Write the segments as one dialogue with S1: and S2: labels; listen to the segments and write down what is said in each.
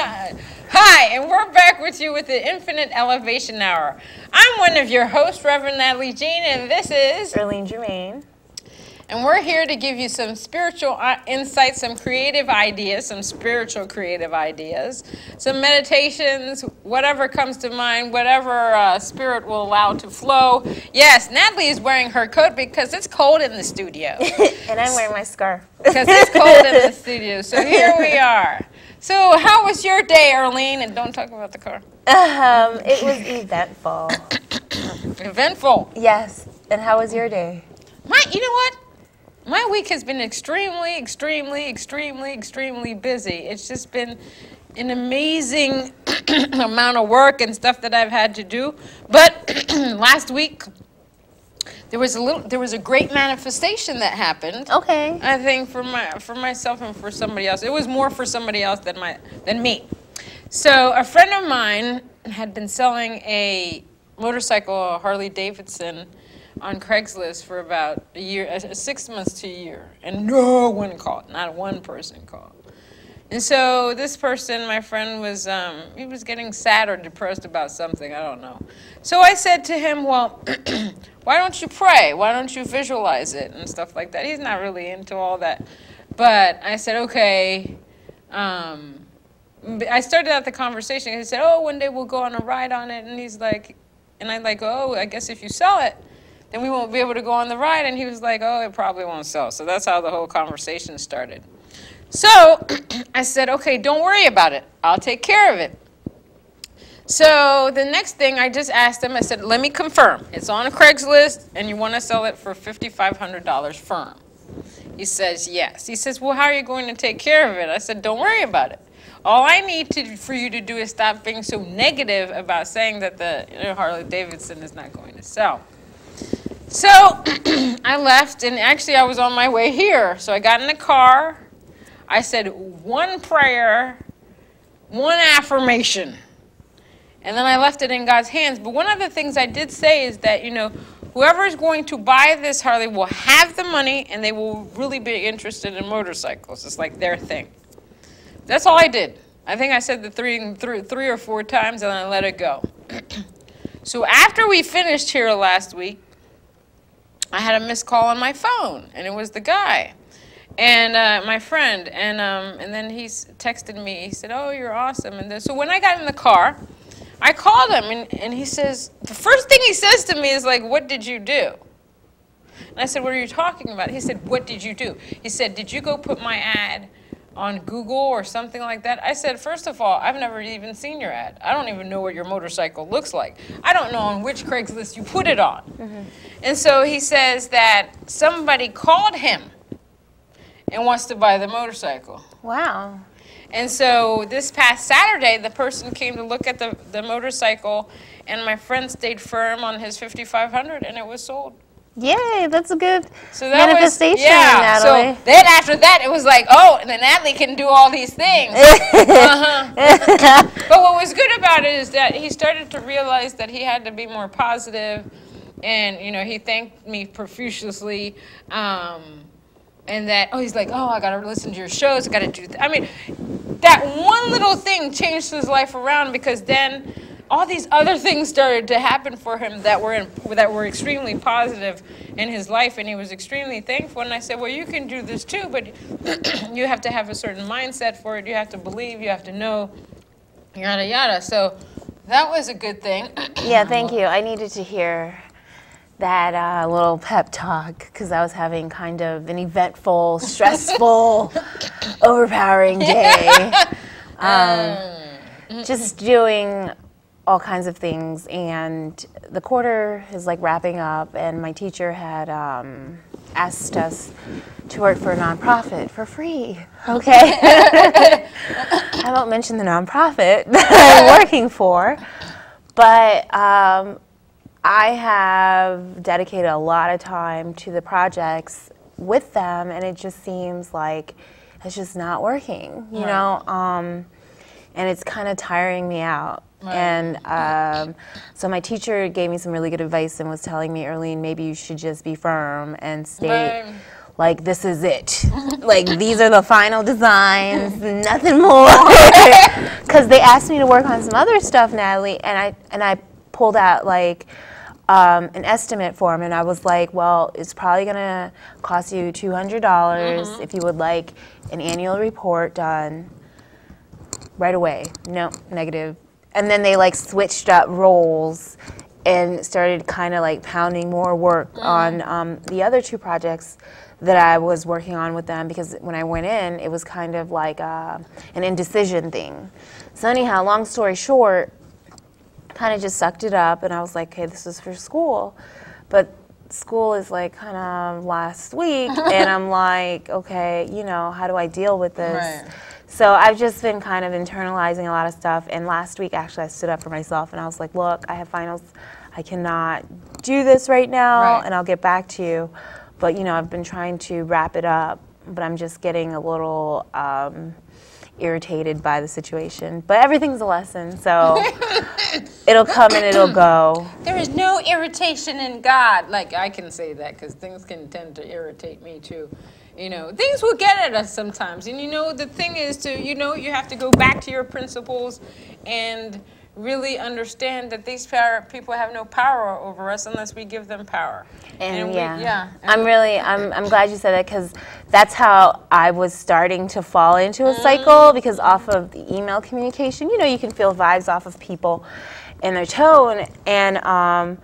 S1: Hi, and we're back with you with the Infinite Elevation Hour. I'm one of your hosts, Reverend Natalie Jean, and this is
S2: Erline Germain.
S1: And we're here to give you some spiritual insights, some creative ideas, some spiritual creative ideas, some meditations, whatever comes to mind, whatever spirit will allow to flow. Yes, Natalie is wearing her coat because it's cold in the studio.
S2: And I'm wearing my scarf.
S1: Because it's cold in the studio. So here we are. So how was your day, Erline? And don't talk about the car.
S2: It was eventful.
S1: Eventful.
S2: Yes. And how was your day?
S1: You know what? My week has been extremely, extremely, extremely, extremely busy. It's just been an amazing amount of work and stuff that I've had to do. But last week, there was a great manifestation that happened.
S2: Okay.
S1: I think for myself and for somebody else. It was more for somebody else than me. So a friend of mine had been selling a motorcycle, a Harley Davidson, on Craigslist for about a year, 6 months to a year, and no one called, not one person called. And so this person, my friend, was he was getting sad or depressed about something, I don't know. So I said to him, well, why don't you pray? Why don't you visualize it and stuff like that? He's not really into all that. But I said, okay. I started out the conversation. He said, oh, one day we'll go on a ride on it. And he's like, and I'm like, oh, I guess if you sell it, then we won't be able to go on the ride. And he was like, oh, it probably won't sell. So that's how the whole conversation started. So I said, okay, don't worry about it. I'll take care of it. So the next thing I just asked him, I said, let me confirm. It's on a Craigslist and you want to sell it for $5,500 firm. He says, yes. He says, well, how are you going to take care of it? I said, don't worry about it. All I need for you to do is stop being so negative about saying that the Harley Davidson is not going to sell. So I left, and actually I was on my way here. So I got in the car. I said one prayer, one affirmation, and then I left it in God's hands. But one of the things I did say is that, whoever is going to buy this Harley will have the money, and they will really be interested in motorcycles. It's like their thing. That's all I did. I think I said the three or four times, and I let it go. So after we finished here last week, I had a missed call on my phone, and it was the guy, and my friend, and then he texted me. He said, "Oh, you're awesome." And so when I got in the car, I called him, and he says, the first thing he says to me is like, "What did you do?" And I said, "What are you talking about?" He said, "What did you do?" He said, "Did you go put my ad on Google or something like that?" I said, first of all, I've never even seen your ad. I don't even know what your motorcycle looks like. I don't know on which Craigslist you put it on. Mm-hmm. And so he says that somebody called him and wants to buy the motorcycle.
S2: Wow.
S1: And so this past Saturday, the person came to look at the motorcycle, and my friend stayed firm on his $5,500, and it was sold.
S2: Yay, that's a good
S1: Was,
S2: manifestation,
S1: yeah.
S2: Natalie.
S1: So then after that, it was like, oh, and then Natalie can do all these things. But what was good about it is that he started to realize that he had to be more positive, and, he thanked me profusely, and that, he's like, I got to listen to your shows, I got to do I mean, that one little thing changed his life around, because then all these other things started to happen for him that were extremely positive in his life, and he was extremely thankful. And I said, well, you can do this too, but you have to have a certain mindset for it. You have to believe, you have to know, yada, yada. So that was a good thing.
S2: Yeah, thank you. I needed to hear that little pep talk, because I was having kind of an eventful, stressful, overpowering day. Just doing all kinds of things, and the quarter is like wrapping up, and my teacher had asked us to work for a nonprofit for free. Okay. I won't mention the nonprofit that I'm working for, but I have dedicated a lot of time to the projects with them, and it just seems like it's just not working, you know, and it's kind of tiring me out. Right. And so my teacher gave me some really good advice and was telling me, Erline, maybe you should just be firm and state like, this is it. Like, these are the final designs, nothing more. Because they asked me to work on some other stuff, Natalie, and I pulled out, like, an estimate for them, and I was like, well, it's probably going to cost you $200 if you would like an annual report done right away. No, negative. And then they, like, switched up roles and started kind of, like, pounding more work on the other two projects that I was working on with them, because when I went in, it was kind of like an indecision thing. So anyhow, long story short, kind of just sucked it up, and I was like, okay, this is for school. But school is like kind of last week, and I'm like, okay, you know, how do I deal with this?
S1: Right.
S2: So I've just been kind of internalizing a lot of stuff, and last week actually I stood up for myself, and I was like, look, I have finals. I cannot do this right now, and I'll get back to you. But, you know, I've been trying to wrap it up, but I'm just getting a little irritated by the situation. But everything's a lesson, so it'll come and it'll go.
S1: There is no irritation in God. Like, I can say that because things can tend to irritate me too. You know, things will get at us sometimes. And, you know, the thing is to, you know, you have to go back to your principles and really understand that these people have no power over us unless we give them power.
S2: And I'm glad you said that, because that's how I was starting to fall into a cycle, because off of the email communication, you know, you can feel vibes off of people and their tone, and I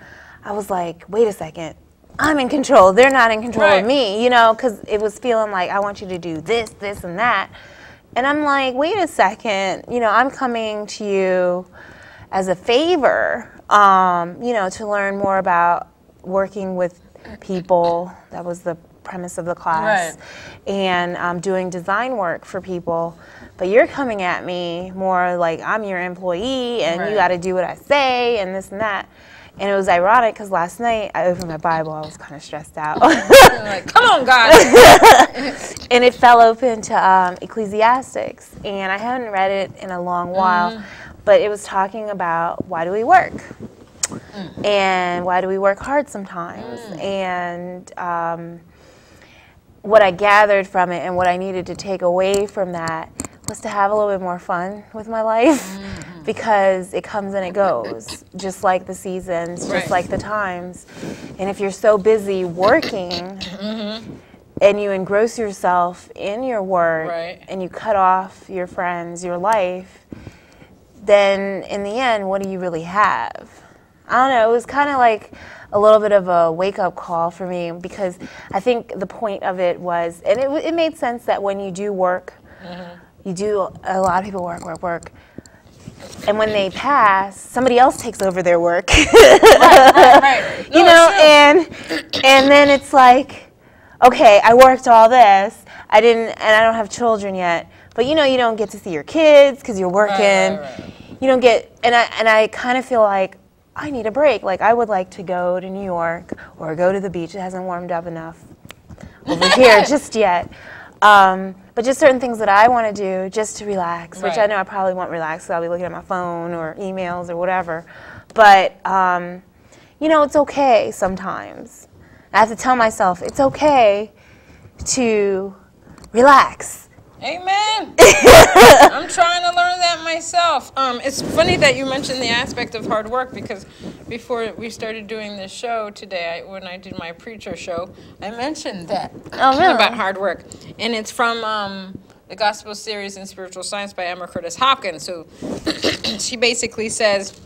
S2: was like, wait a second, I'm in control, they're not in control of me, you know, because it was feeling like, I want you to do this, this, and that, and I'm like, wait a second, you know, I'm coming to you as a favor, you know, to learn more about working with people. That was the premise of the class. And doing design work for people. But you're coming at me more like I'm your employee, and you got to do what I say, and this and that. And it was ironic because last night I opened my Bible. I was kind of stressed out.
S1: Like, come on, God.
S2: And it fell open to Ecclesiastics. And I haven't read it in a long while. But it was talking about, why do we work? And why do we work hard sometimes? And what I gathered from it and what I needed to take away from that was to have a little bit more fun with my life, because it comes and it goes, just like the seasons, just like the times. And if you're so busy working and you engross yourself in your work and you cut off your friends, your life, then in the end, what do you really have? I don't know, it was kind of like a little bit of a wake-up call for me, because I think the point of it was, and it made sense that when you do work, you do, a lot of people work, and when they pass, somebody else takes over their work. No, you know, and then it's like, okay, I worked all this, I don't have children yet, but you know, you don't get to see your kids because you're working. You don't get, and I kind of feel like I need a break. Like, I would like to go to New York or go to the beach. It hasn't warmed up enough over here just yet. But just certain things that I want to do just to relax, which I know I probably won't relax, so I'll be looking at my phone or emails or whatever. But, you know, it's okay sometimes. I have to tell myself it's okay to relax.
S1: Amen. I'm trying to learn that myself. It's funny that you mentioned the aspect of hard work, because before we started doing this show today, when I did my preacher show, I mentioned that about hard work. And it's from the Gospel Series in Spiritual Science by Emma Curtis Hopkins. So she basically says,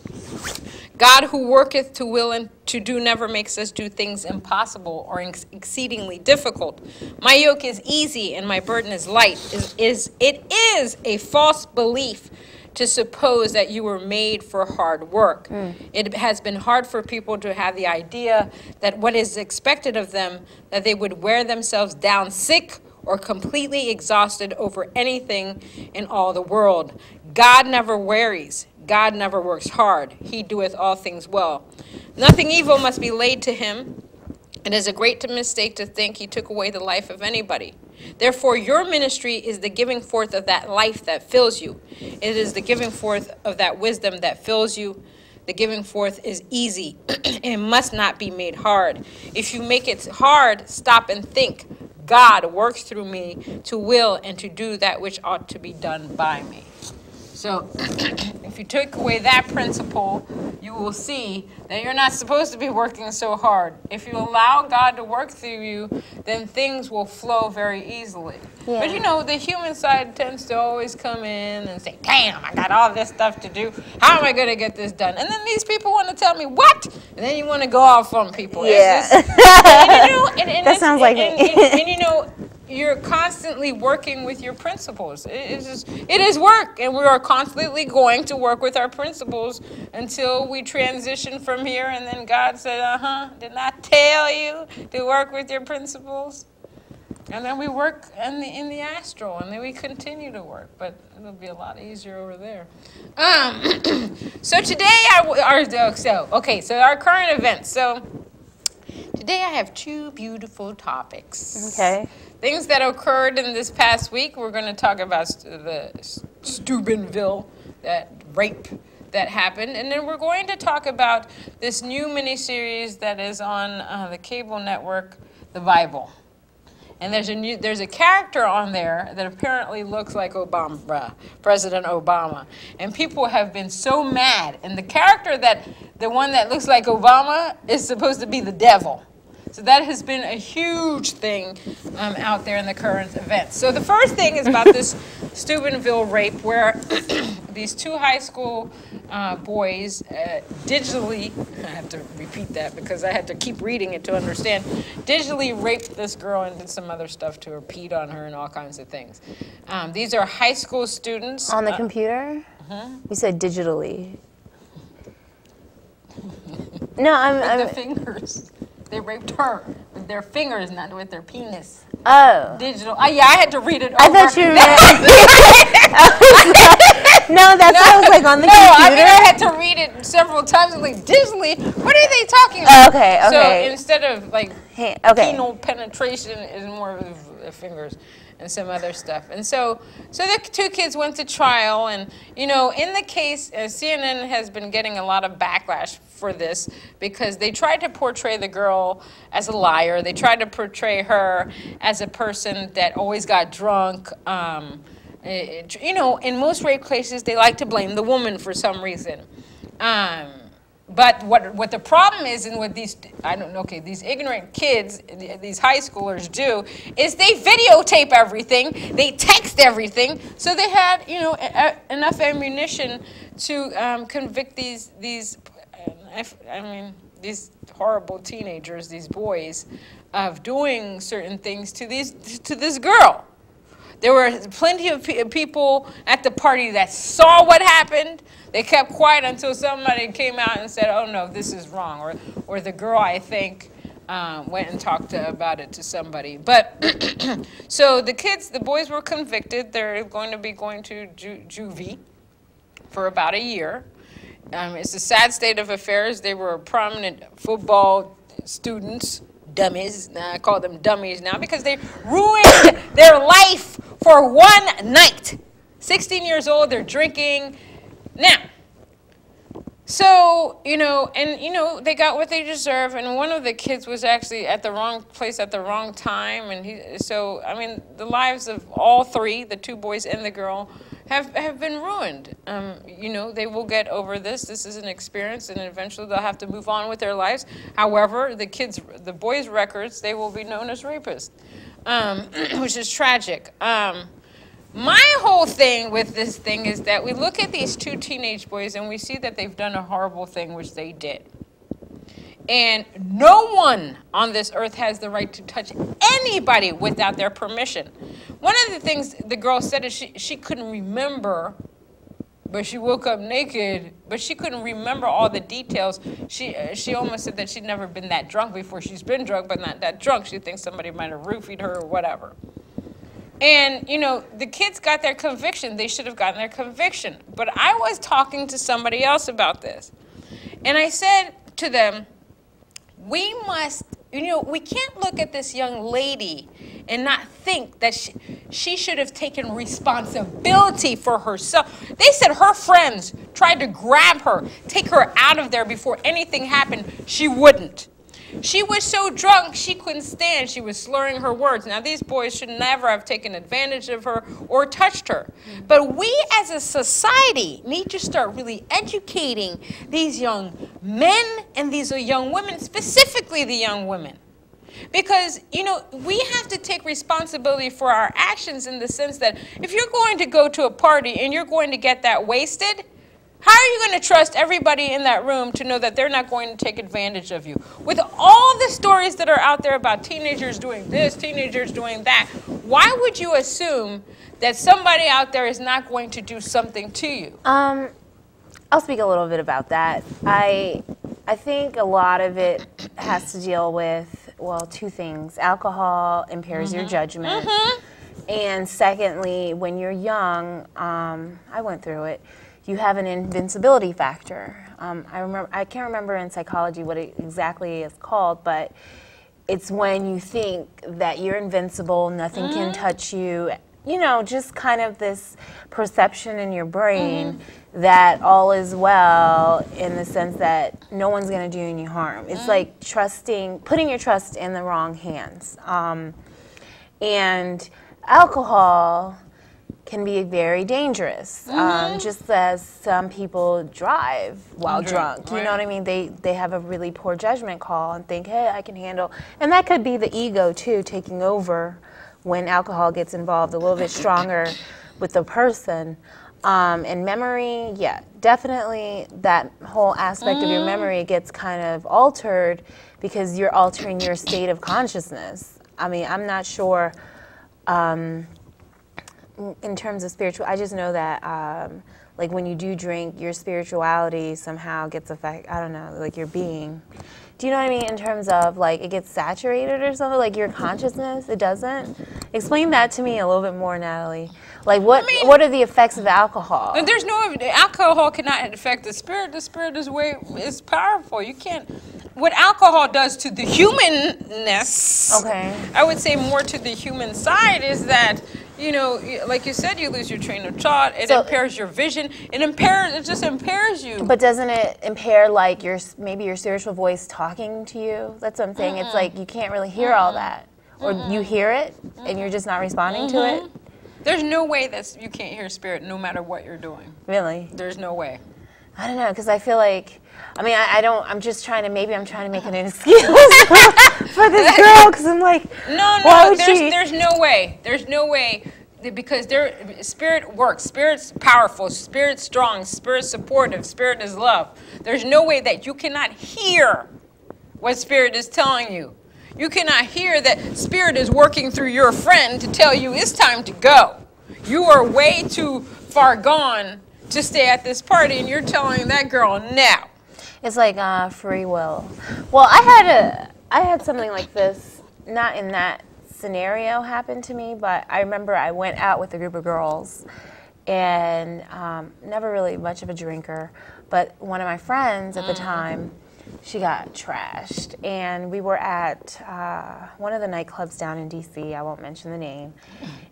S1: God who worketh to will and to do never makes us do things impossible or exceedingly difficult. My yoke is easy and my burden is light. It is a false belief to suppose that you were made for hard work. It has been hard for people to have the idea that what is expected of them, that they would wear themselves down sick or completely exhausted over anything in all the world. God never wearies. God never works hard. He doeth all things well. Nothing evil must be laid to him. It is a great mistake to think he took away the life of anybody. Therefore, your ministry is the giving forth of that life that fills you. It is the giving forth of that wisdom that fills you. The giving forth is easy. It must not be made hard. If you make it hard, stop and think. God works through me to will and to do that which ought to be done by me. So if you take away that principle, you will see that you're not supposed to be working so hard. If you allow God to work through you, then things will flow very easily.
S2: Yeah.
S1: But you know, the human side tends to always come in and say, damn, I got all this stuff to do. How am I going to get this done? And then these people want to tell me, what? And then you want to go off on people.
S2: Yeah. That sounds like me.
S1: And you know, you're constantly working with your principles. It is work, and we are constantly going to work with our principles until we transition from here. And then God said, did not tell you to work with your principles? And then we work in the astral, and then we continue to work, but it'll be a lot easier over there. So today, our current events. So today I have two beautiful topics.
S2: Okay.
S1: Things that occurred in this past week. We're going to talk about the Steubenville, that rape that happened. And then we're going to talk about this new miniseries that is on the cable network, The Bible. And there's a character on there that apparently looks like Obama, President Obama. And people have been so mad. And the one that looks like Obama is supposed to be the devil. So that has been a huge thing out there in the current events. So the first thing is about this Steubenville rape, where these two high school boys digitally, I have to repeat that because I had to keep reading it to understand, digitally raped this girl and did some other stuff to her, peed on her and all kinds of things. These are high school students.
S2: On the computer? You said digitally. No, I'm
S1: the fingers. They raped her with their fingers, not with their penis.
S2: Oh.
S1: Digital. Yeah, I had to read it over.
S2: I thought you meant... No, that's what I was like on the computer.
S1: No, I mean, I had to read it several times. I'm like, digitally? What are they talking about?
S2: Okay.
S1: So instead of like penile penetration, is more of the fingers and some other stuff. And so the two kids went to trial, and you know, in the case, CNN has been getting a lot of backlash for this because they tried to portray the girl as a liar. They tried to portray her as a person that always got drunk. You know, in most rape cases, they like to blame the woman for some reason. But what the problem is, and what these, these ignorant kids, these high schoolers do, is they videotape everything, they text everything, so they had, you know, enough ammunition to convict these horrible teenagers, these boys, of doing certain things to this girl. There were plenty of people at the party that saw what happened. They kept quiet until somebody came out and said, oh, no, this is wrong. Or the girl, I think, went and talked about it to somebody. But so the boys were convicted. They're going to be going to juvie for about a year. It's a sad state of affairs. They were prominent football students. Dummies. I call them dummies now because they ruined their life for one night. 16 years old, they're drinking. Now, so, you know, and, you know, they got what they deserve, and one of the kids was actually at the wrong place at the wrong time, and the lives of all three, the two boys and the girl, have been ruined. You know, they will get over this. This is an experience, and eventually they'll have to move on with their lives. However, the boys' records, they will be known as rapists, which is tragic. My whole thing with this thing is that we look at these two teenage boys and we see that they've done a horrible thing, which they did. And no one on this earth has the right to touch anybody without their permission. One of the things the girl said is she couldn't remember, but she woke up naked, but she couldn't remember all the details. She almost said that she'd never been that drunk before. She's been drunk, but not that drunk. She thinks somebody might have roofied her or whatever. And, you know, the kids got their conviction. They should have gotten their conviction. But I was talking to somebody else about this. And I said to them, we must, you know, we can't look at this young lady and not think that she should have taken responsibility for herself. They said her friends tried to grab her, take her out of there before anything happened. She wouldn't. She was so drunk she couldn't stand. She was slurring her words. Now, these boys should never have taken advantage of her or touched her. But we as a society need to start really educating these young men and these young women, specifically the young women. Because, you know, we have to take responsibility for our actions in the sense that if you're going to go to a party and you're going to get that wasted, how are you going to trust everybody in that room to know that they're not going to take advantage of you? With all the stories that are out there about teenagers doing this, teenagers doing that, why would you assume that somebody out there is not going to do something to you?
S2: I'll speak a little bit about that. I think a lot of it has to deal with, well, two things. Alcohol impairs your judgment. And secondly, when you're young, I went through it, you have an invincibility factor. I can't remember in psychology what it exactly is called, but it's when you think that you're invincible, nothing can touch you. You know, just kind of this perception in your brain that all is well, in the sense that no one's going to do any harm. It's like putting your trust in the wrong hands. And alcohol can be very dangerous, just as some people drive while drunk. You know what I mean? They have a really poor judgment call and think, hey, I can handle. And that could be the ego, too, taking over when alcohol gets involved a little bit stronger with the person. And memory, yeah, definitely that whole aspect of your memory gets kind of altered because you're altering your state of consciousness. I mean, I'm not sure in terms of spiritual, I just know that like when you do drink, your spirituality somehow gets affected, I don't know, like your being. Do you know what I mean? In terms of like it gets saturated or something, like your consciousness, it doesn't? Explain that to me a little bit more, Natalie. Like what are the effects of alcohol?
S1: There's no, alcohol cannot affect the spirit. The spirit is powerful. You can't, what alcohol does to the humanness, I would say more to the human side, is that, you know, like you said, you lose your train of thought. It impairs your vision. It just impairs you.
S2: But doesn't it impair like maybe your spiritual voice talking to you? That's what I'm saying. It's like you can't really hear all that, or you hear it and you're just not responding to it.
S1: There's no way that you can't hear spirit, no matter what you're doing.
S2: Really?
S1: There's no way.
S2: I don't know, because I feel like, I mean, I'm just trying to, maybe I'm trying to make an excuse for this girl, because I'm like,
S1: no, there's no way. There's no way, because spirit works. Spirit's powerful. Spirit's strong. Spirit's supportive. Spirit is love. There's no way that you cannot hear what spirit is telling you. You cannot hear that spirit is working through your friend to tell you it's time to go. You are way too far gone to stay at this party, and you're telling that girl now.
S2: It's like free will. Well, I had something like this, not in that scenario happen to me, but I remember I went out with a group of girls, and never really much of a drinker, but one of my friends at the time, she got trashed, and we were at one of the nightclubs down in D.C., I won't mention the name,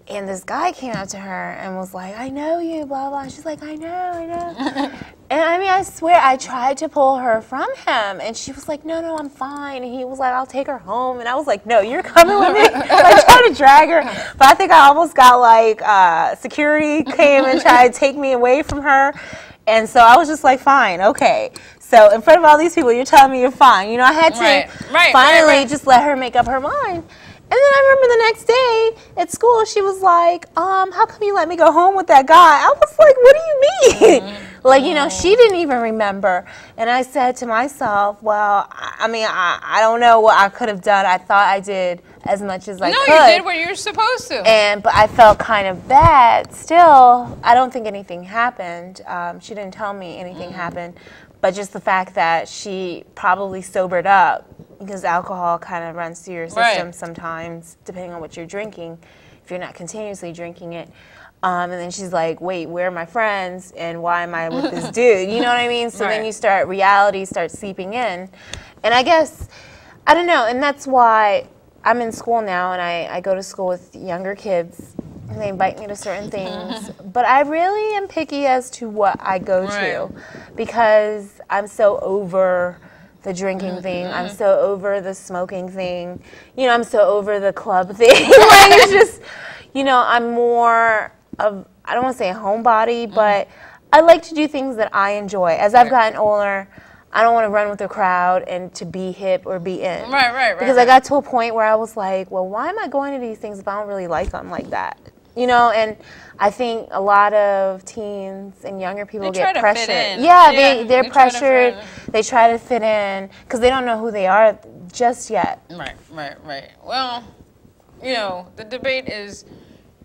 S2: and this guy came up to her and was like, I know you, blah, blah. She's like, I know. And I mean, I swear, I tried to pull her from him, and she was like, no, I'm fine. And he was like, I'll take her home. And I was like, no, you're coming with me. I tried to drag her, but I think I almost got like security came and tried to take me away from her. And so I was just like, fine, okay. So in front of all these people, you're telling me you're fine. You know, I had to finally just let her make up her mind. And then I remember the next day at school, she was like, how come you let me go home with that guy? I was like, what do you mean? Like, you know, she didn't even remember. And I said to myself, well, I mean, I don't know what I could have done. I thought I did as much as I could.
S1: No, you did what you were supposed to.
S2: But I felt kind of bad. Still, I don't think anything happened. She didn't tell me anything happened. But just the fact that she probably sobered up, because alcohol kind of runs through your system sometimes, depending on what you're drinking, if you're not continuously drinking it. And then she's like, wait, where are my friends? And why am I with this dude? You know what I mean? So then reality starts seeping in. And I guess, I don't know, and that's why I'm in school now, and I go to school with younger kids, and they invite me to certain things. But I really am picky as to what I go to, because I'm so over the drinking thing. I'm so over the smoking thing. You know, I'm so over the club thing. Like, it's just, you know, I'm more of, I don't want to say a homebody, but I like to do things that I enjoy. As I've gotten older, I don't want to run with the crowd and to be hip or be in.
S1: Right.
S2: Because I got to a point where I was like, well, why am I going to these things if I don't really like them like that? You know, and I think a lot of teens and younger people get pressured. They're pressured. They try to fit in because they don't know who they are just yet.
S1: Right. Well, you know, the debate is,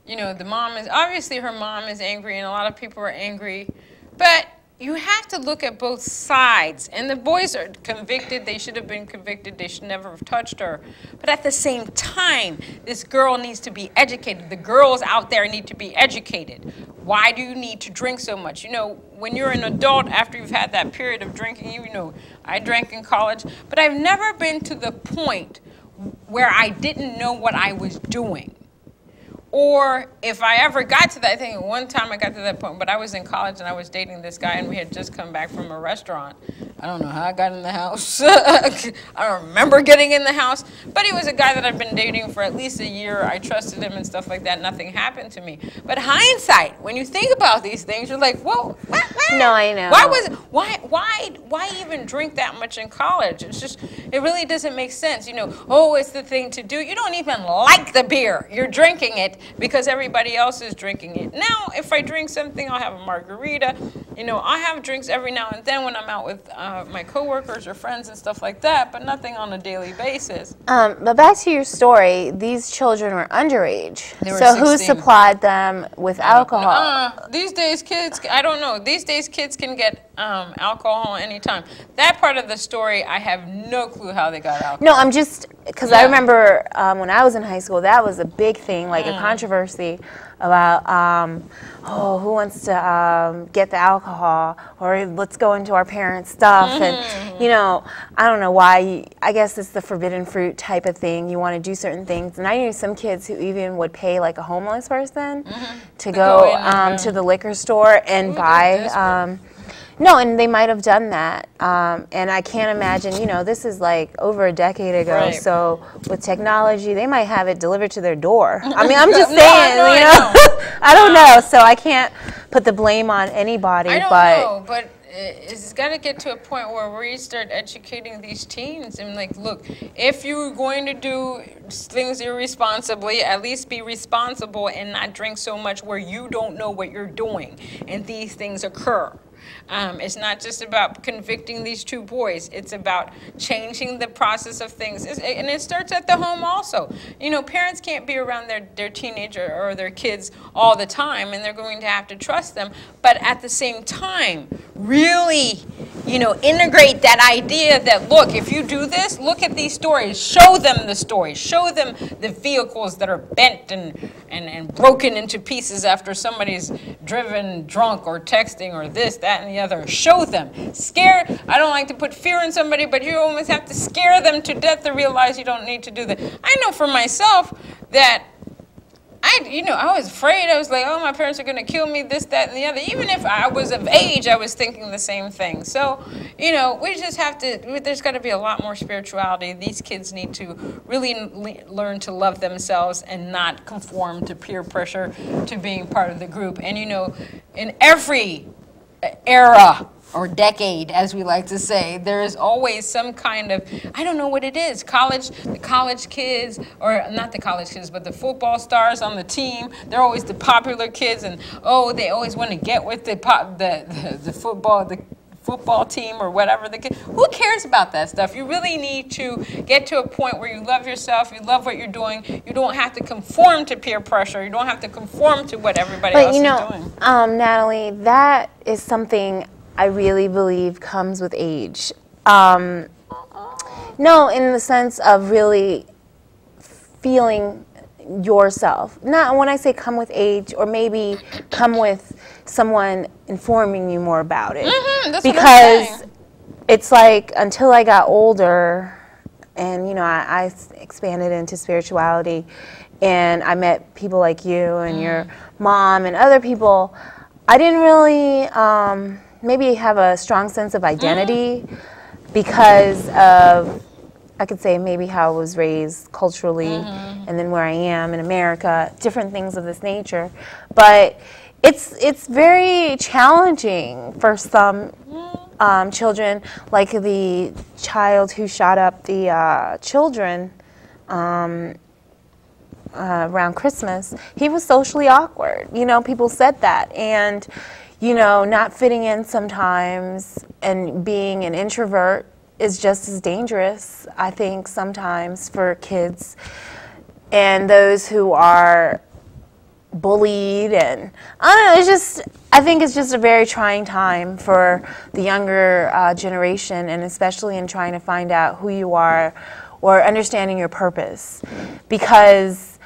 S1: you know, the mom is, obviously her mom is angry and a lot of people are angry, but you have to look at both sides. And the boys are convicted. They should have been convicted. They should never have touched her. But at the same time, this girl needs to be educated. The girls out there need to be educated. Why do you need to drink so much? You know, when you're an adult, after you've had that period of drinking, you know, I drank in college, but I've never been to the point where I didn't know what I was doing. Or if I ever got to that, I think one time I got to that point, but I was in college and I was dating this guy and we had just come back from a restaurant. I don't know how I got in the house. I don't remember getting in the house, but he was a guy that I've been dating for at least a year. I trusted him and stuff like that. Nothing happened to me. But hindsight, when you think about these things, you're like, whoa, what?
S2: No, I know.
S1: Why even drink that much in college? It's just, it really doesn't make sense. You know, oh, it's the thing to do. You don't even like the beer. You're drinking it because everybody else is drinking it. Now, if I drink something, I'll have a margarita. You know, I have drinks every now and then when I'm out with my coworkers or friends and stuff like that, but nothing on a daily basis.
S2: But back to your story, these children were underage.
S1: They were
S2: so
S1: 16.
S2: Who supplied them with alcohol?
S1: These days, kids, I don't know. These days, kids can get alcohol anytime. That part of the story, I have no clue how they got alcohol.
S2: No, I'm just, because I remember when I was in high school, that was a big thing, like a controversy about, who wants to get the alcohol, or let's go into our parents' stuff. And, you know, I don't know why, I guess it's the forbidden fruit type of thing. You want to do certain things. And I knew some kids who even would pay like a homeless person to go to the liquor store and buy. No, and they might have done that. And I can't imagine, you know, this is like over a decade ago. Right. So with technology, they might have it delivered to their door. I mean, I'm just saying, you know, I don't know. So I can't put the blame on anybody.
S1: I don't know, but it's got to get to a point where we start educating these teens and like, look, if you're going to do things irresponsibly, at least be responsible and not drink so much where you don't know what you're doing and these things occur. It's not just about convicting these two boys. It's about changing the process of things. And it starts at the home also. You know, parents can't be around their teenager or their kids all the time, and they're going to have to trust them. But at the same time, really, you know, integrate that idea that, look, if you do this, look at these stories. Show them the stories. Show them the vehicles that are bent and broken into pieces after somebody's driven drunk or texting or this, that, and the other. Show them. I don't like to put fear in somebody, but you almost have to scare them to death to realize you don't need to do that. I know for myself that I was afraid. I was like, oh, my parents are going to kill me, this, that, and the other. Even if I was of age, I was thinking the same thing. So, you know, we just have to, there's got to be a lot more spirituality. These kids need to really learn to love themselves and not conform to peer pressure to being part of the group. And, you know, in every era or decade, as we like to say, there is always some kind of, I don't know what it is, the college kids, or not the college kids, but the football stars on the team. They're always the popular kids, and they always want to get with the football team or whatever the kid. Who cares about that stuff? You really need to get to a point where you love yourself, you love what you're doing. You don't have to conform to peer pressure. You don't have to conform to what everybody else is doing.
S2: Natalie, that is something I really believe comes with age. No, in the sense of really feeling yourself. Not when I say come with age, or maybe come with someone informing you more about it.
S1: That's
S2: because it's like until I got older and, you know, I expanded into spirituality and I met people like you and your mom and other people, I didn't really maybe have a strong sense of identity. because of, I could say maybe how I was raised culturally, and then where I am in America, different things of this nature. But it's very challenging for some children, like the child who shot up the children around Christmas. He was socially awkward. You know, people said that. And, you know, not fitting in sometimes and being an introvert is just as dangerous, I think, sometimes for kids. And those who are bullied, and I don't know, it's just, I think it's just a very trying time for the younger generation, and especially in trying to find out who you are or understanding your purpose, because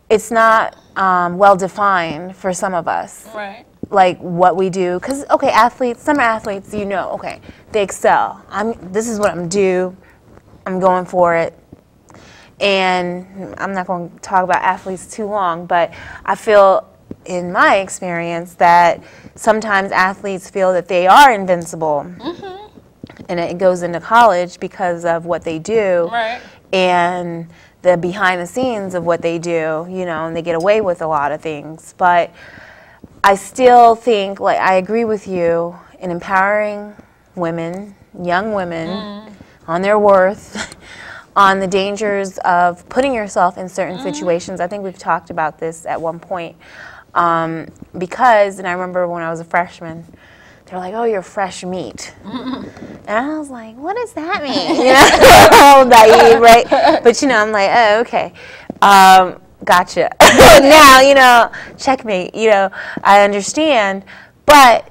S2: it's not well defined for some of us.
S1: Right.
S2: Like what we do, because okay, athletes, some athletes, you know, okay, they excel. This is what I'm due. I'm going for it. And I'm not going to talk about athletes too long, but I feel, in my experience, that sometimes athletes feel that they are invincible, and it goes into college because of what they do,
S1: Right.
S2: and the behind the scenes of what they do, you know, and they get away with a lot of things. But I still think, like, I agree with you in empowering women, young women, on their worth, on the dangers of putting yourself in certain situations. I think we've talked about this at one point. Because, and I remember when I was a freshman, they were like, oh, you're fresh meat. And I was like, what does that mean? You know, naive, right? But, you know, I'm like, oh, okay. Gotcha. Now, you know, checkmate, you know, I understand. But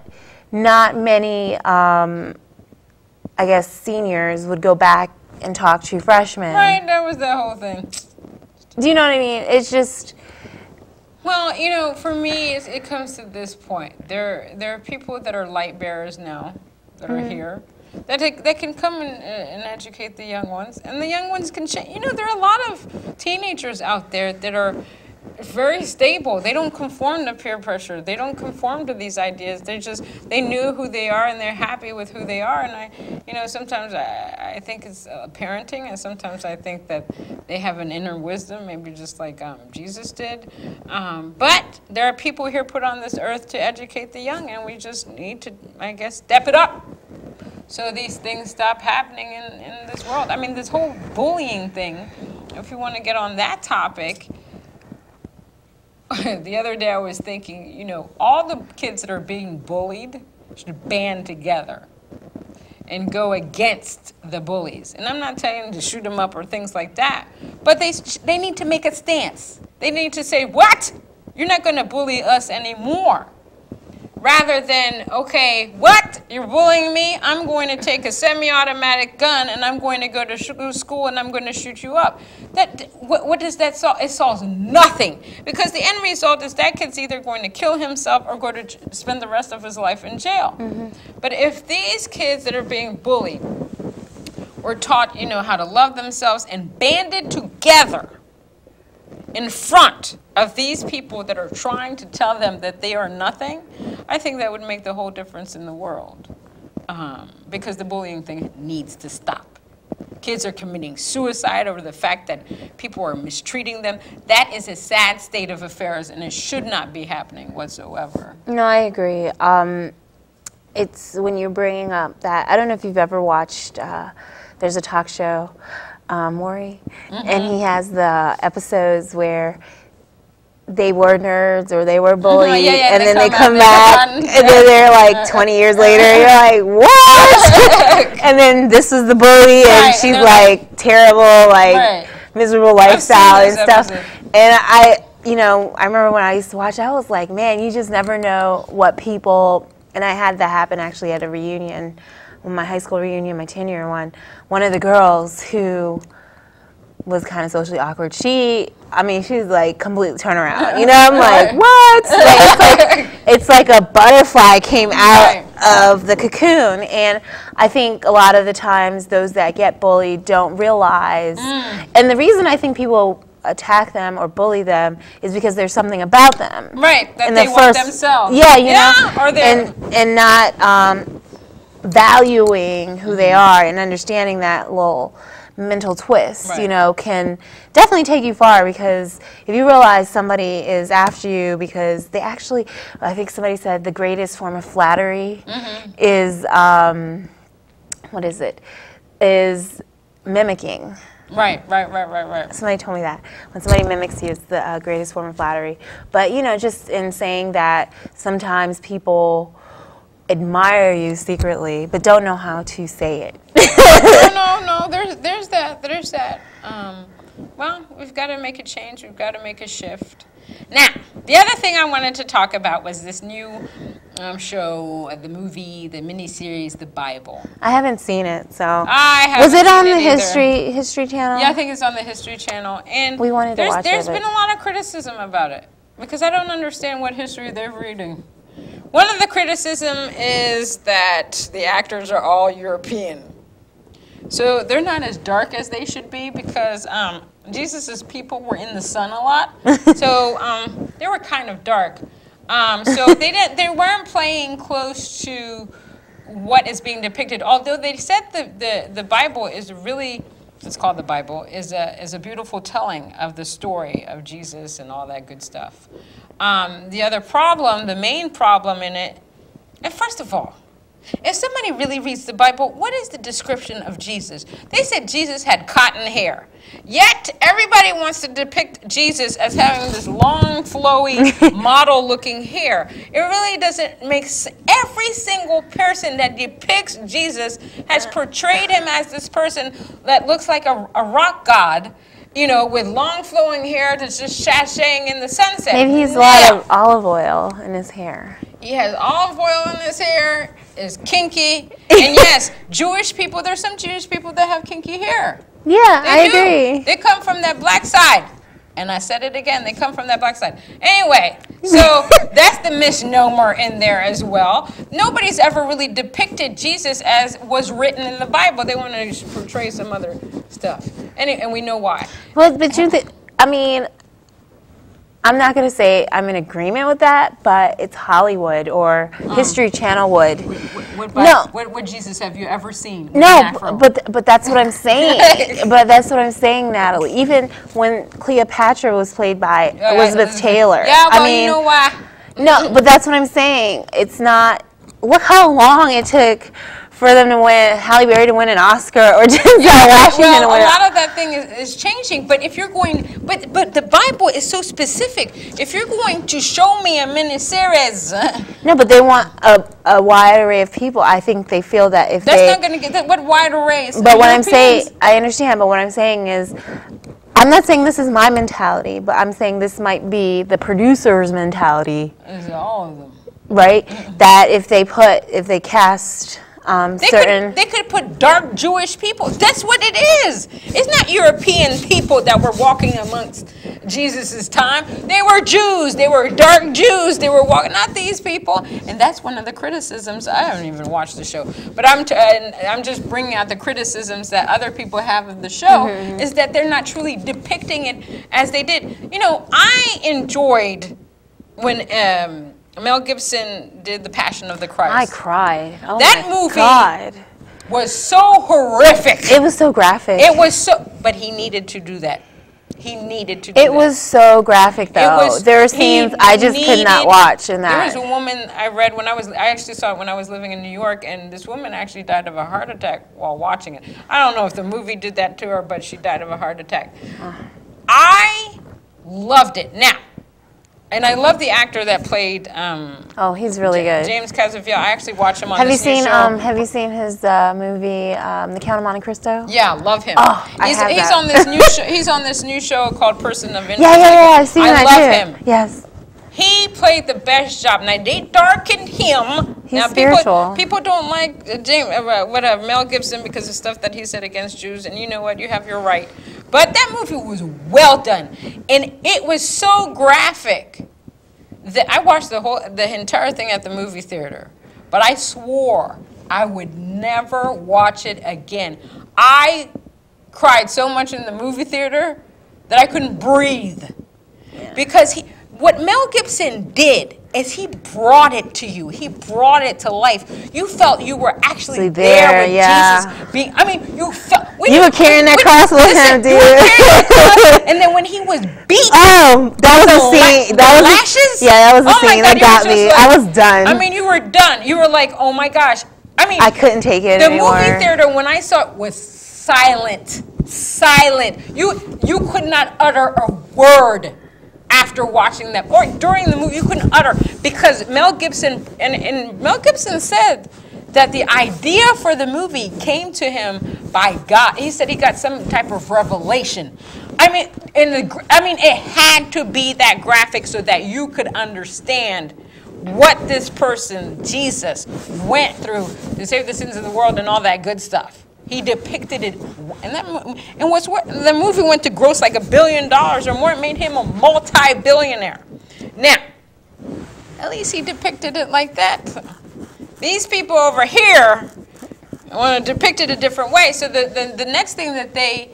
S2: not many, I guess, seniors would go back and talk to freshmen.
S1: Right, that was the whole thing.
S2: Do you know what I mean? It's just...
S1: Well, you know, for me, it comes to this point. There are people that are light bearers now that are here that can come and educate the young ones. And the young ones can change. You know, there are a lot of teenagers out there that are very stable. They don't conform to peer pressure. They don't conform to these ideas. They knew who they are, and they're happy with who they are. And you know, sometimes I think it's parenting, and sometimes I think that they have an inner wisdom, maybe just like Jesus did. But there are people here put on this earth to educate the young, and we just need to, I guess, step it up so these things stop happening in this world. I mean, this whole bullying thing, if you want to get on that topic, the other day I was thinking, you know, all the kids that are being bullied should band together and go against the bullies. And I'm not telling them to shoot them up or things like that, but they need to make a stance. They need to say, what? You're not going to bully us anymore. Rather than, okay, what? You're bullying me? I'm going to take a semi-automatic gun and I'm going to go to school and I'm going to shoot you up. What does that solve? It solves nothing. Because the end result is that kid's either going to kill himself or go to spend the rest of his life in jail. But if these kids that are being bullied were taught, you know, how to love themselves and banded together in front of these people that are trying to tell them that they are nothing, I think that would make the whole difference in the world. Because the bullying thing needs to stop. Kids are committing suicide over the fact that people are mistreating them. That is a sad state of affairs, and it should not be happening whatsoever.
S2: No, I agree. It's when you're bringing up that, I don't know if you've ever watched, there's a talk show, Maury, and he has the episodes where they were nerds or they were bullied, and then they come back, and then they're like 20 years later, you're like, what? And then this is the bully, and she's like terrible, like miserable lifestyle and stuff. And you know, I remember when I used to watch, I was like, man, you just never know what people, and I had that happen actually at a reunion, my high school reunion, my 10-year one of the girls who was kind of socially awkward, she's like completely turn around, you know, I'm like, what? Like, it's like a butterfly came out of the cocoon, and I think a lot of the times those that get bullied don't realize, and the reason I think people attack them or bully them is because there's something about them.
S1: Right, that they want themselves.
S2: Yeah, you know, or and not, valuing who they are and understanding that little mental twist,
S1: Right.
S2: you know, can definitely take you far, because if you realize somebody is after you because they actually, I think somebody said the greatest form of flattery is, what is it, is mimicking.
S1: Right.
S2: Somebody told me that. When somebody mimics you, it's the greatest form of flattery. But, you know, just in saying that sometimes people admire you secretly, but don't know how to say it.
S1: No. There's that. Well, we've got to make a change. We've got to make a shift. Now, the other thing I wanted to talk about was this new show, the movie, the miniseries, The Bible.
S2: I haven't seen it, so.
S1: I haven't
S2: Was it on
S1: seen
S2: the
S1: either.
S2: History Channel?
S1: Yeah, I think it's on the History Channel. And
S2: We wanted to watch it,
S1: there's
S2: but-
S1: been a lot of criticism about it because I don't understand what history they're reading. One of the criticism is that the actors are all European. So they're not as dark as they should be because Jesus' people were in the sun a lot. So they were kind of dark. So they weren't playing close to what is being depicted. Although they said the Bible is really, it's called the Bible, is a beautiful telling of the story of Jesus and all that good stuff. The other problem, the main problem in it, and first of all, if somebody really reads the Bible, what is the description of Jesus? They said Jesus had cotton hair. Yet, everybody wants to depict Jesus as having this long, flowy, model-looking hair. It really doesn't make sense. Every single person that depicts Jesus has portrayed him as this person that looks like a rock god, you know, with long, flowing hair that's just sashaying in the sunset.
S2: Maybe he's a lot of olive oil in his hair.
S1: He has olive oil in his hair, is kinky, and yes, Jewish people, there's some Jewish people that have kinky hair.
S2: Yeah, I agree.
S1: They come from that black side. And I said it again, they come from that black side. Anyway, so that's the misnomer in there as well. Nobody's ever really depicted Jesus as was written in the Bible. They want to portray some other stuff. And we know why.
S2: Well, but I mean, I'm not going to say I'm in agreement with that, but it's Hollywood or History Channel would.
S1: What Jesus have you ever seen?
S2: No, but that's what I'm saying. But that's what I'm saying, Natalie. Even when Cleopatra was played by Elizabeth Taylor.
S1: Yeah, well,
S2: I mean,
S1: you know why?
S2: No, but that's what I'm saying. It's not. Look how long it took for them to win, Halle Berry to win an Oscar, or Denzel Washington to win.
S1: A lot of that thing is changing. But if you're going, but the Bible is so specific. If you're going to show me a miniseries,
S2: no, but they want a wide array of people. I think they feel that if
S1: that's not going to get that. What wide array?
S2: But what I'm saying, I understand. But what I'm saying is, I'm not saying this is my mentality, but I'm saying this might be the producer's mentality.
S1: It's all of them,
S2: right? That if they cast.
S1: They could put dark Jewish people. That's what it is. It's not European people that were walking amongst Jesus' time. They were Jews. They were dark Jews. They were walking, not these people. And that's one of the criticisms. I haven't even watched the show, but I'm just bringing out the criticisms that other people have of the show, is that they're not truly depicting it as they did. You know, I enjoyed when Mel Gibson did The Passion of the Christ.
S2: I cried. Oh
S1: that
S2: my
S1: movie
S2: God.
S1: Was so horrific.
S2: It was so graphic.
S1: It was so, but he needed to do that. He needed to do that.
S2: It was so graphic, though. There were scenes I just could not watch in that.
S1: There was a woman I read I actually saw it when I was living in New York, and this woman actually died of a heart attack while watching it. I don't know if the movie did that to her, but she died of a heart attack. I loved it. Now, and I love the actor that played.
S2: Oh, he's really good.
S1: James Caviezel. I actually watched him on
S2: Have
S1: this new show.
S2: Have you seen his movie, The Count of Monte Cristo?
S1: Yeah, love him.
S2: Oh,
S1: he's on this new show. He's on this new show called Person of Interest.
S2: Yeah, I've seen that too.
S1: I love him.
S2: Yes.
S1: He played the best job. Now they darkened him.
S2: He's
S1: now
S2: spiritual.
S1: People don't like Mel Gibson because of stuff that he said against Jews, and you know what? You have your right. But that movie was well done, and it was so graphic. I watched the entire thing at the movie theater, but I swore I would never watch it again. I cried so much in the movie theater that I couldn't breathe because what Mel Gibson did is he brought it to you. He brought it to life. You felt you were actually there with Jesus. I mean, you felt...
S2: You were carrying that cross with him, dude.
S1: And then when he was beat...
S2: Oh, that was the scene. That was
S1: lashes?
S2: Yeah, that was the scene that got me. I was done.
S1: I mean, you were done. You were like, oh my gosh. I mean...
S2: I couldn't take it anymore.
S1: The movie theater, when I saw it, was silent. Silent. You could not utter a word after watching that, or during the movie, you couldn't utter, because Mel Gibson, and Mel Gibson said that the idea for the movie came to him by God. He said he got some type of revelation. I mean, it had to be that graphic so that you could understand what this person, Jesus, went through to save the sins of the world and all that good stuff. He depicted it, and what's what the movie went to gross like $1 billion or more. It made him a multi-billionaire. Now, at least he depicted it like that. These people over here want to depict it a different way. So the next thing that they,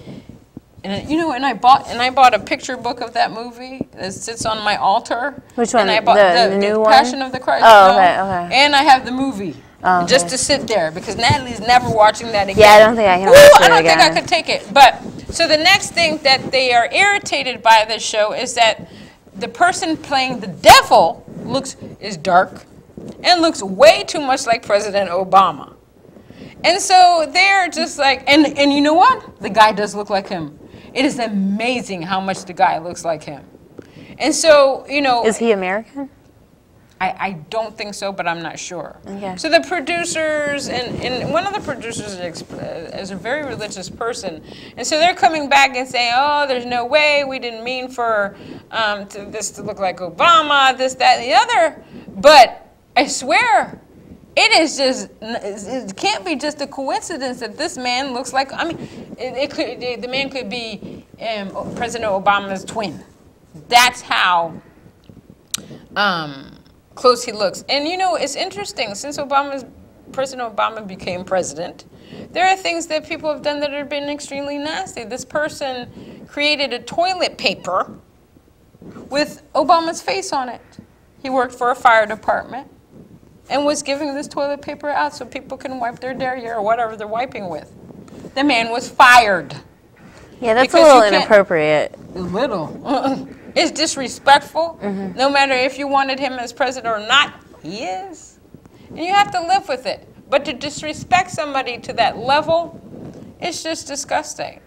S1: and you know, and I bought a picture book of that movie that sits on my altar.
S2: Which one?
S1: And I bought the new one? Passion of the Christ.
S2: Oh, okay.
S1: And I have the movie. Oh, okay. Just to sit there, because Natalie's never watching that again.
S2: Yeah, I don't think I can watch it again.
S1: I don't think I could take it. But, so the next thing that they are irritated by this show is that the person playing the devil is dark and looks way too much like President Obama. And so they're just like, and you know what? The guy does look like him. It is amazing how much the guy looks like him. And so, you know.
S2: Is he American?
S1: I don't think so, but I'm not sure.
S2: Okay.
S1: So the producers, and one of the producers is a very religious person, and so they're coming back and saying, oh, there's no way, we didn't mean for this to look like Obama, this, that, and the other. But I swear, it can't be just a coincidence that this man looks like, I mean, the man could be President Obama's twin. That's how close he looks. And you know, it's interesting, since President Obama became president, there are things that people have done that have been extremely nasty. This person created a toilet paper with Obama's face on it. He worked for a fire department and was giving this toilet paper out so people can wipe their derriere or whatever they're wiping with. The man was fired.
S2: Yeah, that's a little inappropriate.
S1: A little. It's disrespectful. Mm-hmm. No matter if you wanted him as president or not, he is. And you have to live with it. But to disrespect somebody to that level, it's just disgusting.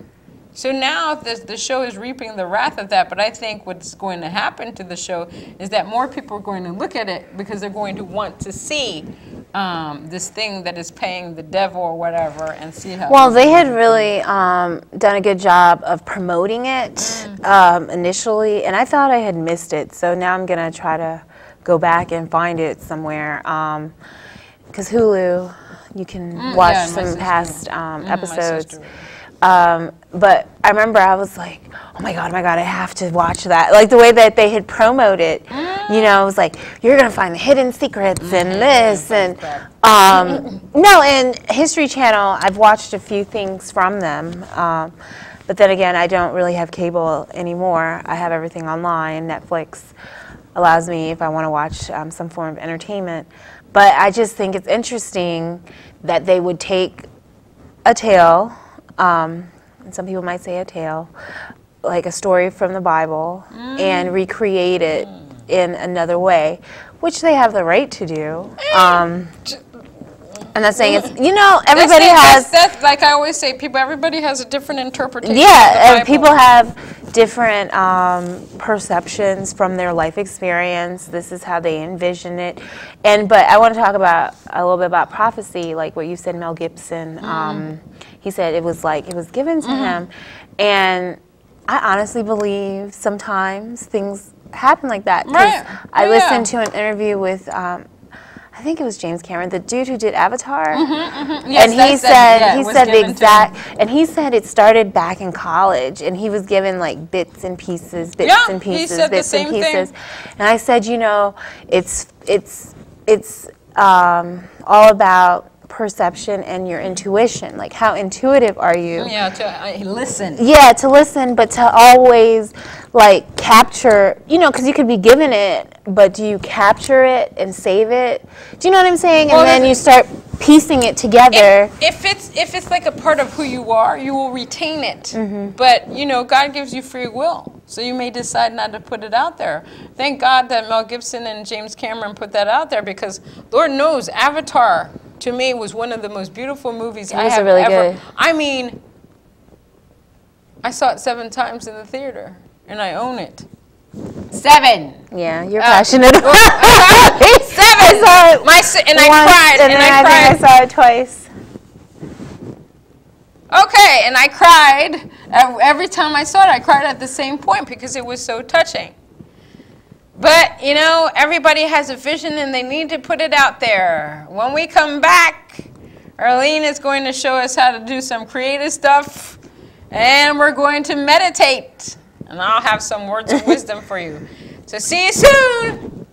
S1: So now the show is reaping the wrath of that, but I think what's going to happen to the show is that more people are going to look at it because they're going to want to see this thing that is paying the devil or whatever, and see how.
S2: Well, they had really done a good job of promoting it initially, and I thought I had missed it. So now I'm gonna try to go back and find it somewhere, because Hulu, you can watch some past episodes. But I remember I was like, oh my God, I have to watch that. Like the way that they had promoted it, you know, it was like, you're going to find the hidden secrets and this and, no, and History Channel, I've watched a few things from them. But then again, I don't really have cable anymore. I have everything online. Netflix allows me, if I want to watch some form of entertainment. But I just think it's interesting that they would take a tale, and some people might say a tale, like a story from the Bible, and recreate it in another way, which they have the right to do. I'm not saying it's, you know, everybody has...
S1: That's like I always say, everybody has a different interpretation
S2: of the Bible. People have different perceptions from their life experience. This is how they envision it. But I want to talk about a little bit about prophecy, like what you said, Mel Gibson. He said it was like it was given to him. And I honestly believe sometimes things happen like that. I listened to an interview with... I think it was James Cameron, the dude who did Avatar,
S1: Yes,
S2: and he said the exact, and he said it started back in college, and he was given like bits and pieces, and pieces. And I said, you know, it's all about perception and your intuition. Like, how intuitive are you?
S1: Yeah, to listen.
S2: Yeah, to listen, but to always like capture, you know, because you could be given it but do you capture it and save it? Do you know what I'm saying?
S1: Well,
S2: and then you start piecing it together.
S1: If it's like a part of who you are, you will retain it.
S2: Mm-hmm.
S1: But, you know, God gives you free will. So you may decide not to put it out there. Thank God that Mel Gibson and James Cameron put that out there, because Lord knows Avatar, to me, was one of the most beautiful movies I have
S2: really
S1: ever.
S2: good.
S1: I mean, I saw it 7 times in the theater, and I own it. 7.
S2: Yeah, you're passionate about
S1: it. 7.
S2: I saw it
S1: I cried.
S2: And I think I saw it twice.
S1: Okay, and I cried. Every time I saw it, I cried at the same point because it was so touching. But, you know, everybody has a vision and they need to put it out there. When we come back, Erline is going to show us how to do some creative stuff, and we're going to meditate. And I'll have some words of wisdom for you. So see you soon.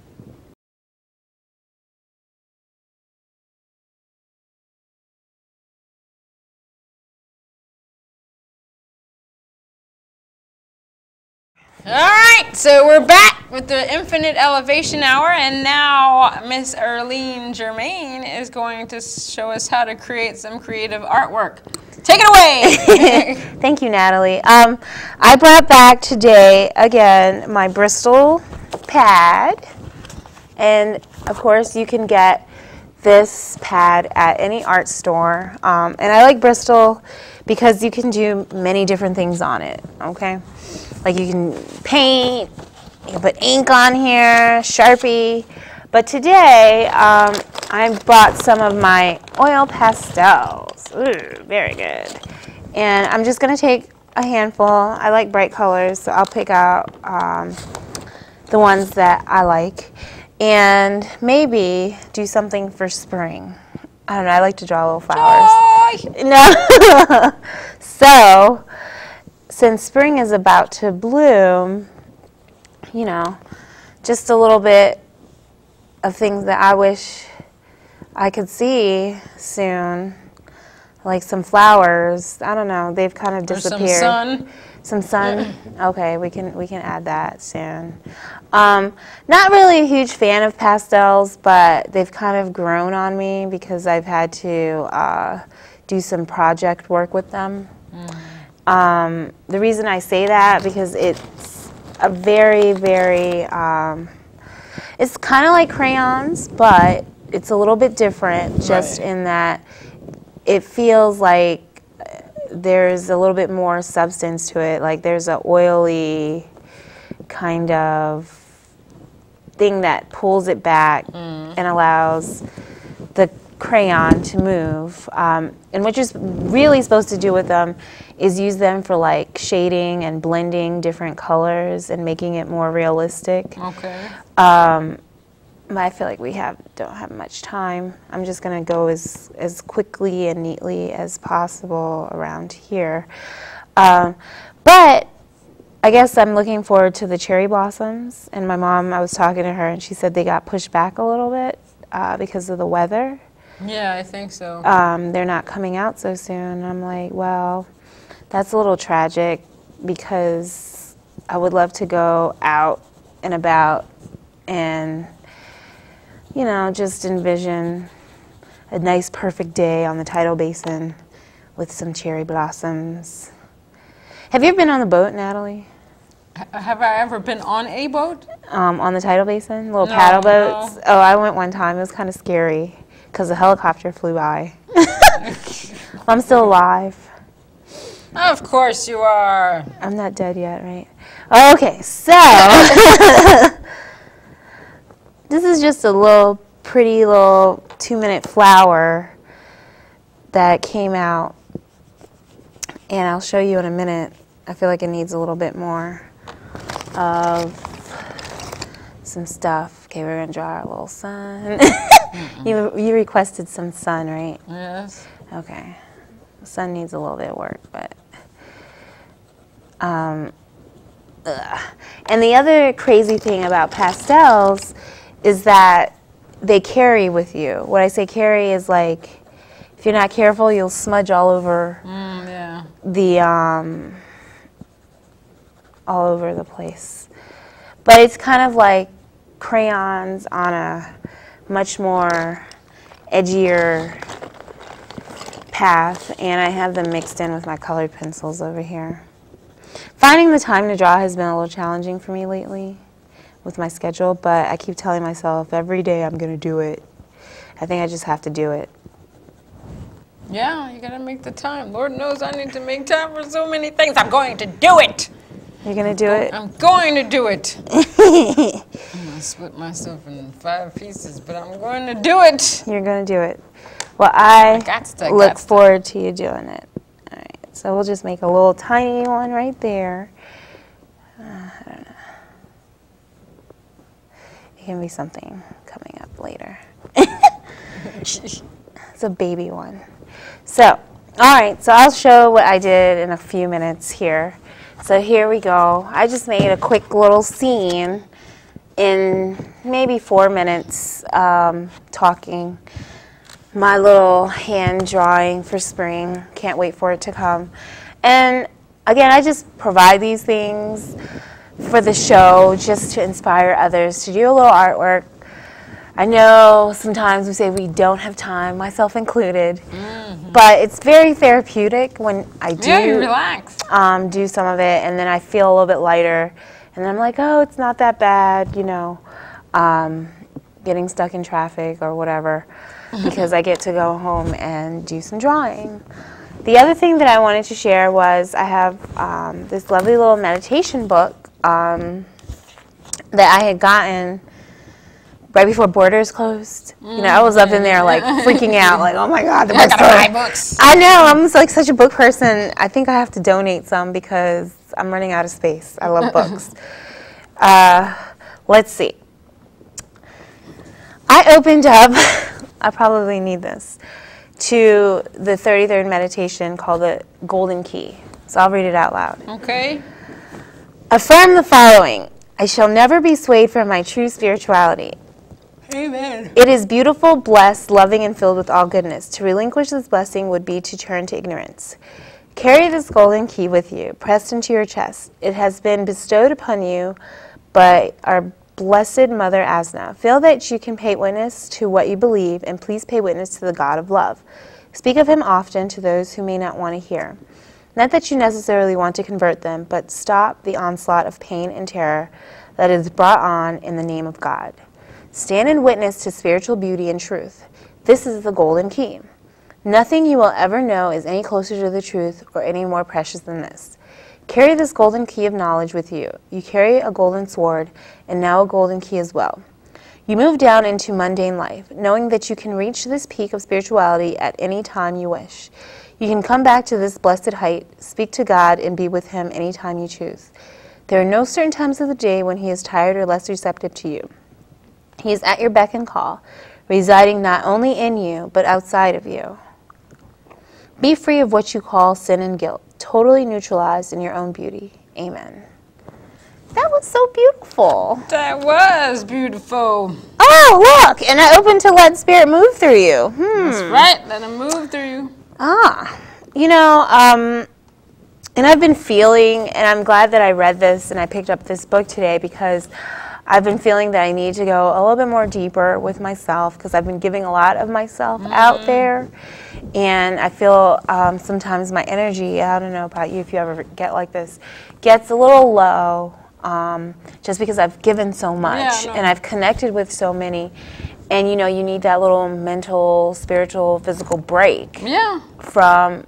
S1: All right, so we're back with the Infinite Elevation Hour, and now Miss Erline Germain is going to show us how to create some creative artwork. Take it away.
S2: Thank you, Natalie. I brought back today, again, my Bristol pad. And, of course, you can get this pad at any art store. And I like Bristol because you can do many different things on it, okay? Like you can paint, you can put ink on here, Sharpie. But today, I brought some of my oil pastels. Ooh, very good. And I'm just going to take a handful. I like bright colors, so I'll pick out the ones that I like. And maybe do something for spring. I don't know, I like to draw little flowers.
S1: Joy!
S2: No. So, since spring is about to bloom, you know, just a little bit of things that I wish I could see soon, like some flowers. I don't know, they've kind of disappeared.
S1: Or some sun.
S2: Some sun. Okay, we can add that soon. Not really a huge fan of pastels, but they've kind of grown on me because I've had to do some project work with them. The reason I say that because it's a very, very it's kind of like crayons, but it's a little bit different, just in that it feels like there's a little bit more substance to it. Like there's an oily kind of thing that pulls it back and allows the crayon to move. And what you're really supposed to do with them is use them for like shading and blending different colors and making it more realistic.
S1: Okay.
S2: But I feel like we don't have much time. I'm just going to go as quickly and neatly as possible around here. But I guess I'm looking forward to the cherry blossoms. And my mom, I was talking to her, and she said they got pushed back a little bit because of the weather.
S1: Yeah, I think so.
S2: They're not coming out so soon. I'm like, well, that's a little tragic because I would love to go out and about and, you know, just envision a nice, perfect day on the tidal basin with some cherry blossoms. Have you ever been on the boat, Natalie?
S1: Have I ever been on a boat?
S2: On the tidal basin? Little paddle boats?
S1: No.
S2: Oh, I went one time. It was kind of scary because a helicopter flew by. I'm still alive.
S1: Of course you are.
S2: I'm not dead yet, right? Okay, so this is just a little pretty little 2-minute flower that came out, and I'll show you in a minute. I feel like it needs a little bit more of some stuff. Okay, we're gonna draw our little sun. You requested some sun, right?
S1: Yes.
S2: Okay, the sun needs a little bit of work, but and the other crazy thing about pastels is that they carry with you. What I say carry is like, if you're not careful, you'll smudge all over the all over the place. But it's kind of like crayons on a much more edgier path, and I have them mixed in with my colored pencils over here. Finding the time to draw has been a little challenging for me lately with my schedule, but I keep telling myself every day I'm going to do it. I think I just have to do it.
S1: Yeah, you gotta make the time. Lord knows I need to make time for so many things. I'm going to do it.
S2: You're going to do it?
S1: I'm going to do it. I'm gonna split myself in 5 pieces, but I'm going to do it.
S2: You're going to do it. Well, I look forward to you doing it. All right, so we'll just make a little tiny one right there. I don't know. It can be something coming up later. It's a baby one. So, all right, so I'll show what I did in a few minutes here. So here we go. I just made a quick little scene in maybe 4 minutes, talking. My little hand drawing for spring. Can't wait for it to come. And again, I just provide these things for the show just to inspire others to do a little artwork. I know sometimes we say we don't have time, myself included, but it's very therapeutic when I do
S1: you relax.
S2: Do some of it, and then I feel a little bit lighter, and then I'm like, oh, it's not that bad, you know, getting stuck in traffic or whatever, because I get to go home and do some drawing. The other thing that I wanted to share was I have this lovely little meditation book that I had gotten right before Borders closed. You know, I was up in there like freaking out, like, oh my God, the bookstore.
S1: I gotta buy books.
S2: I know, I'm like such a book person. I think I have to donate some because I'm running out of space. I love books. Let's see. I opened up, I probably need this, to the 33rd meditation called the Golden Key. So I'll read it out loud.
S1: Okay.
S2: Affirm the following. I shall never be swayed from my true spirituality.
S1: Amen.
S2: It is beautiful, blessed, loving, and filled with all goodness. To relinquish this blessing would be to turn to ignorance. Carry this golden key with you, pressed into your chest. It has been bestowed upon you by our blessed Mother Asna. Feel that you can pay witness to what you believe, and please pay witness to the God of love. Speak of him often to those who may not want to hear. Not that you necessarily want to convert them, but stop the onslaught of pain and terror that is brought on in the name of God. Stand in witness to spiritual beauty and truth. This is the golden key. Nothing you will ever know is any closer to the truth or any more precious than this. Carry this golden key of knowledge with you. You carry a golden sword and now a golden key as well. You move down into mundane life, knowing that you can reach this peak of spirituality at any time you wish. You can come back to this blessed height, speak to God, and be with him anytime you choose. There are no certain times of the day when he is tired or less receptive to you. He is at your beck and call, residing not only in you, but outside of you. Be free of what you call sin and guilt, totally neutralized in your own beauty. Amen. That was so beautiful.
S1: That was beautiful.
S2: Oh, look, and I opened to let spirit move through you.
S1: That's right, let him move through you.
S2: You know, and I've been feeling, and I'm glad that I read this and I picked up this book today because I've been feeling that I need to go a little bit more deeper with myself because I've been giving a lot of myself out there. And I feel sometimes my energy, I don't know about you if you ever get like this, gets a little low just because I've given so much and I've connected with so many. And, you know, you need that little mental, spiritual, physical break from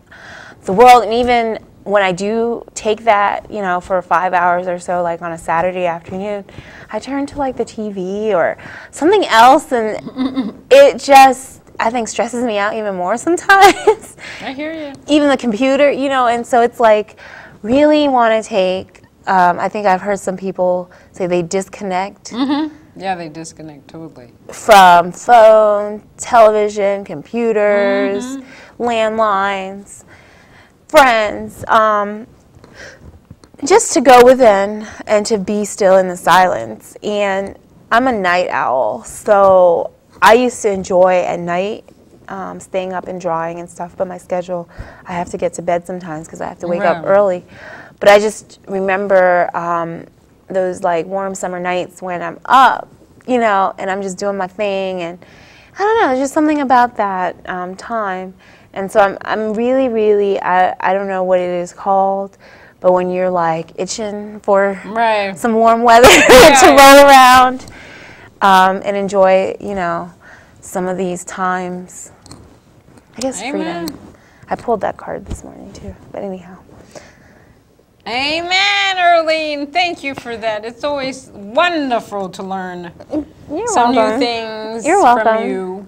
S2: the world. And even when I do take that, you know, for 5 hours or so, like on a Saturday afternoon, I turn to like the TV or something else, and it just, I think, stresses me out even more sometimes.
S1: I hear you.
S2: Even the computer, you know, and so it's like really want to take, I think I've heard some people say they disconnect.
S1: Yeah, they disconnect totally.
S2: From phone, television, computers, landlines, friends, just to go within and to be still in the silence. And I'm a night owl, so I used to enjoy at night staying up and drawing and stuff, but my schedule, I have to get to bed sometimes because I have to wake up early. But I just remember those like warm summer nights when I'm up you know, and I'm just doing my thing, and I don't know, there's just something about that time. And so I'm really, really, I don't know what it is called, but when you're like itching for some warm weather to roll around and enjoy, you know, some of these times. I guess freedom. I pulled that card this morning too, but anyhow.
S1: Amen, Erline. Thank you for that. It's always wonderful to learn some new things from you.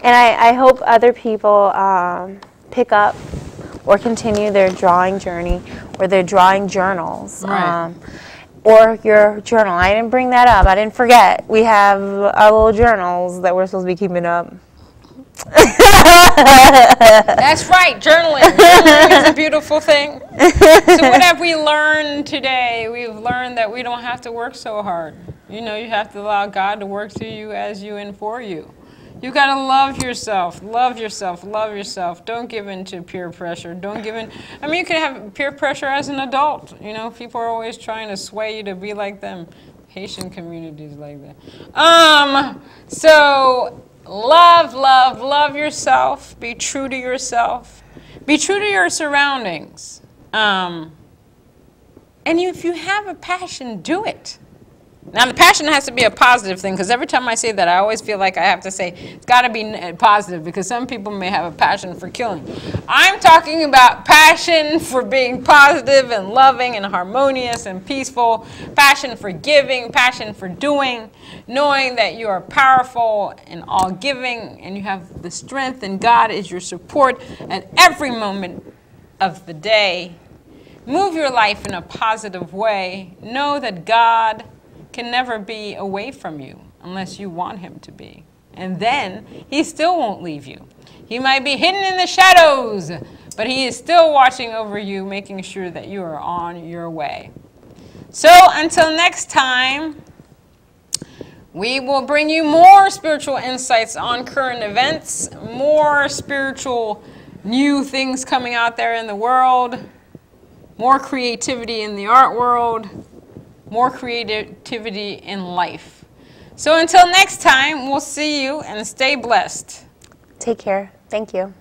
S2: And I hope other people pick up or continue their drawing journey or their drawing journals. Or your journal. I didn't bring that up. I didn't forget. We have our little journals that we're supposed to be keeping up.
S1: That's right, journaling. Journaling is a beautiful thing. So what have we learned today? We've learned that we don't have to work so hard. You know, you have to allow God to work through you, as you, and for you. You got to love yourself, love yourself, love yourself. Don't give in to peer pressure. Don't give in. I mean, you can have peer pressure as an adult. You know, people are always trying to sway you to be like them. Haitian communities like that. So love, love, love yourself. Be true to yourself. Be true to your surroundings. And if you have a passion, do it. Now, the passion has to be a positive thing, because every time I say that, I always feel like I have to say it's got to be positive, because some people may have a passion for killing. I'm talking about passion for being positive and loving and harmonious and peaceful, passion for giving, passion for doing, knowing that you are powerful and all giving, and you have the strength, and God is your support at every moment of the day. Move your life in a positive way. Know that God can never be away from you unless you want him to be. And then he still won't leave you. He might be hidden in the shadows, but he is still watching over you, making sure that you are on your way. So until next time, we will bring you more spiritual insights on current events, more spiritual new things coming out there in the world, more creativity in the art world, more creativity in life. So until next time, we'll see you, and stay blessed.
S2: Take care. Thank you.